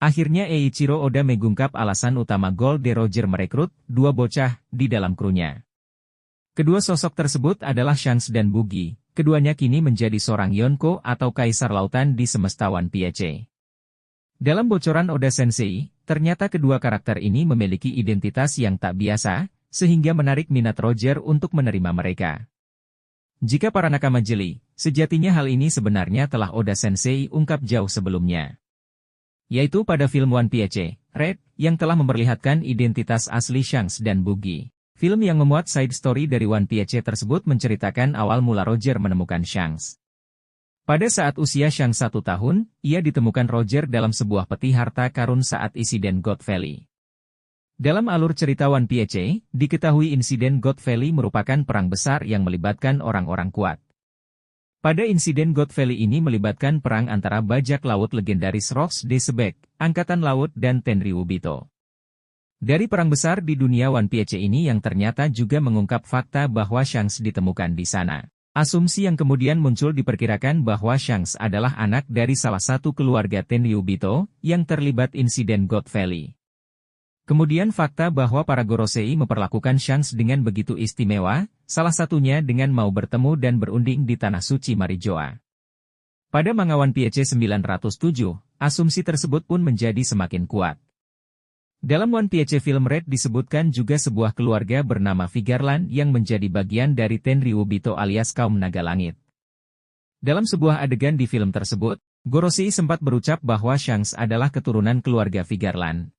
Akhirnya Eiichiro Oda mengungkap alasan utama Gold Roger merekrut dua bocah di dalam krunya. Kedua sosok tersebut adalah Shanks dan Buggy. Keduanya kini menjadi seorang Yonko atau Kaisar Lautan di semesta One Piece. Dalam bocoran Oda Sensei, ternyata kedua karakter ini memiliki identitas yang tak biasa, sehingga menarik minat Roger untuk menerima mereka. Jika para nakama jeli, sejatinya hal ini sebenarnya telah Oda Sensei ungkap jauh sebelumnya. Yaitu pada film One Piece, Red, yang telah memperlihatkan identitas asli Shanks dan Buggy. Film yang memuat side story dari One Piece tersebut menceritakan awal mula Roger menemukan Shanks. Pada saat usia Shanks 1 tahun, ia ditemukan Roger dalam sebuah peti harta karun saat insiden God Valley. Dalam alur cerita One Piece, diketahui insiden God Valley merupakan perang besar yang melibatkan orang-orang kuat. Pada insiden God Valley ini melibatkan perang antara bajak laut legendaris Rocks de Sebek, Angkatan Laut dan Tenryubito. Dari perang besar di dunia One Piece ini yang ternyata juga mengungkap fakta bahwa Shanks ditemukan di sana. Asumsi yang kemudian muncul diperkirakan bahwa Shanks adalah anak dari salah satu keluarga Tenryubito yang terlibat insiden God Valley. Kemudian fakta bahwa para Gorosei memperlakukan Shanks dengan begitu istimewa, salah satunya dengan mau bertemu dan berunding di Tanah Suci Marijoa. Pada manga One Piece 907, asumsi tersebut pun menjadi semakin kuat. Dalam One Piece film Red disebutkan juga sebuah keluarga bernama Vigarland yang menjadi bagian dari Tenryubito alias kaum naga langit. Dalam sebuah adegan di film tersebut, Gorosei sempat berucap bahwa Shanks adalah keturunan keluarga Vigarland.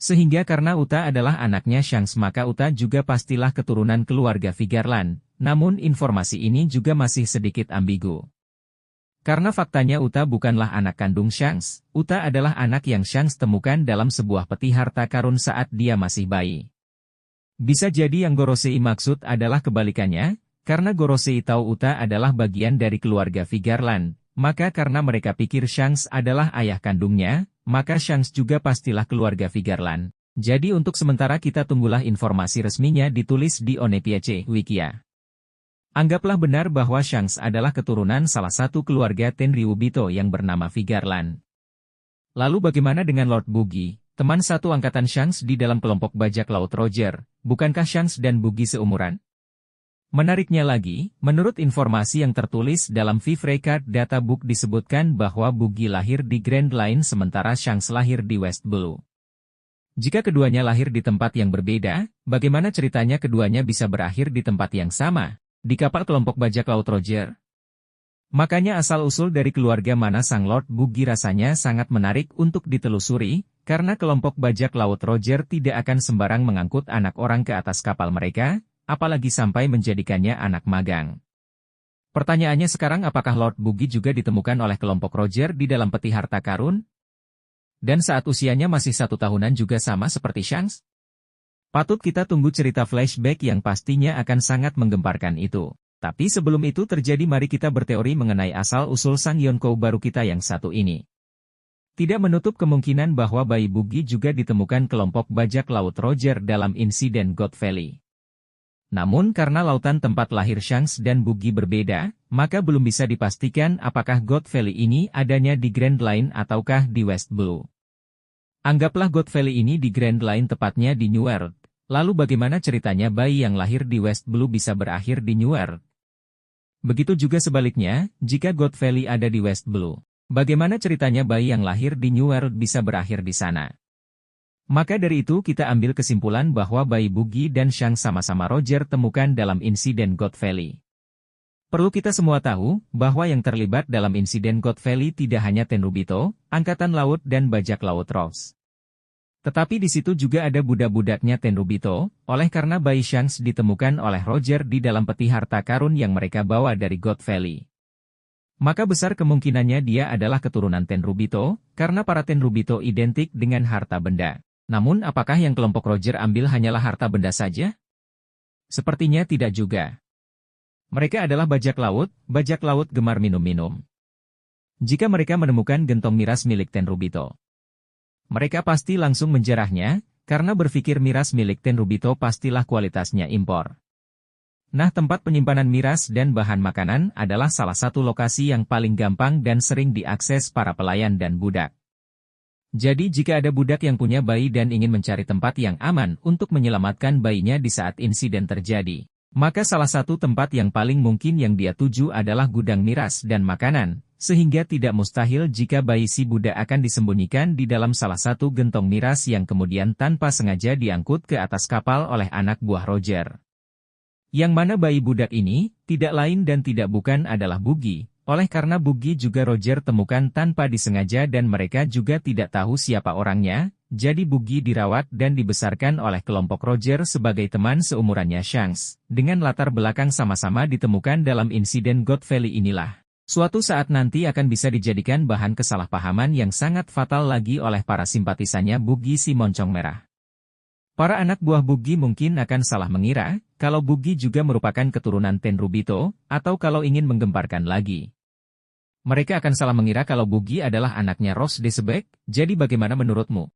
Sehingga karena Uta adalah anaknya Shanks maka Uta juga pastilah keturunan keluarga Vigarland, namun informasi ini juga masih sedikit ambigu. Karena faktanya Uta bukanlah anak kandung Shanks, Uta adalah anak yang Shanks temukan dalam sebuah peti harta karun saat dia masih bayi. Bisa jadi yang Gorosei maksud adalah kebalikannya, karena Gorosei tahu Uta adalah bagian dari keluarga Vigarland, maka karena mereka pikir Shanks adalah ayah kandungnya, maka Shanks juga pastilah keluarga Vigarland. Jadi untuk sementara kita tunggulah informasi resminya ditulis di One Piece Wikia. Anggaplah benar bahwa Shanks adalah keturunan salah satu keluarga Tenryubito yang bernama Vigarland. Lalu bagaimana dengan Lord Buggy, teman satu angkatan Shanks di dalam kelompok bajak laut Roger? Bukankah Shanks dan Buggy seumuran? Menariknya lagi, menurut informasi yang tertulis dalam Viv Record Databook disebutkan bahwa Buggy lahir di Grand Line sementara Shanks lahir di West Blue. Jika keduanya lahir di tempat yang berbeda, bagaimana ceritanya keduanya bisa berakhir di tempat yang sama, di kapal kelompok bajak laut Roger? Makanya asal-usul dari keluarga mana sang Lord Buggy rasanya sangat menarik untuk ditelusuri, karena kelompok bajak laut Roger tidak akan sembarang mengangkut anak orang ke atas kapal mereka, apalagi sampai menjadikannya anak magang. Pertanyaannya sekarang apakah Lord Buggy juga ditemukan oleh kelompok Roger di dalam peti harta karun? Dan saat usianya masih 1 tahunan juga sama seperti Shanks? Patut kita tunggu cerita flashback yang pastinya akan sangat menggemparkan itu. Tapi sebelum itu terjadi mari kita berteori mengenai asal-usul sang Yonko baru kita yang satu ini. Tidak menutup kemungkinan bahwa bayi Buggy juga ditemukan kelompok bajak laut Roger dalam insiden God Valley. Namun karena lautan tempat lahir Shanks dan Buggy berbeda, maka belum bisa dipastikan apakah God Valley ini adanya di Grand Line ataukah di West Blue. Anggaplah God Valley ini di Grand Line tepatnya di New World. Lalu bagaimana ceritanya bayi yang lahir di West Blue bisa berakhir di New World? Begitu juga sebaliknya, jika God Valley ada di West Blue, bagaimana ceritanya bayi yang lahir di New World bisa berakhir di sana? Maka dari itu kita ambil kesimpulan bahwa bayi Buggy dan Shanks sama-sama Roger temukan dalam insiden God Valley. Perlu kita semua tahu, bahwa yang terlibat dalam insiden God Valley tidak hanya Tenryubito, Angkatan Laut dan Bajak Laut Rocks. Tetapi di situ juga ada budak-budaknya Tenryubito, oleh karena bayi Shanks ditemukan oleh Roger di dalam peti harta karun yang mereka bawa dari God Valley. Maka besar kemungkinannya dia adalah keturunan Tenryubito, karena para Tenryubito identik dengan harta benda. Namun apakah yang kelompok Roger ambil hanyalah harta benda saja? Sepertinya tidak juga. Mereka adalah bajak laut gemar minum-minum. Jika mereka menemukan gentong miras milik Tenryubito, mereka pasti langsung menjarahnya, karena berpikir miras milik Tenryubito pastilah kualitasnya impor. Nah, tempat penyimpanan miras dan bahan makanan adalah salah satu lokasi yang paling gampang dan sering diakses para pelayan dan budak. Jadi jika ada budak yang punya bayi dan ingin mencari tempat yang aman untuk menyelamatkan bayinya di saat insiden terjadi, maka salah satu tempat yang paling mungkin yang dia tuju adalah gudang miras dan makanan, sehingga tidak mustahil jika bayi si budak akan disembunyikan di dalam salah satu gentong miras yang kemudian tanpa sengaja diangkut ke atas kapal oleh anak buah Roger. Yang mana bayi budak ini, tidak lain dan tidak bukan adalah Buggy. Oleh karena Buggy juga Roger temukan tanpa disengaja dan mereka juga tidak tahu siapa orangnya, jadi Buggy dirawat dan dibesarkan oleh kelompok Roger sebagai teman seumurannya Shanks, dengan latar belakang sama-sama ditemukan dalam insiden God Valley inilah. Suatu saat nanti akan bisa dijadikan bahan kesalahpahaman yang sangat fatal lagi oleh para simpatisannya Buggy si moncong merah. Para anak buah Buggy mungkin akan salah mengira, kalau Buggy juga merupakan keturunan Tenrubito, atau kalau ingin menggemparkan lagi, mereka akan salah mengira kalau Buggy adalah anaknya Ross Decebek. Jadi bagaimana menurutmu?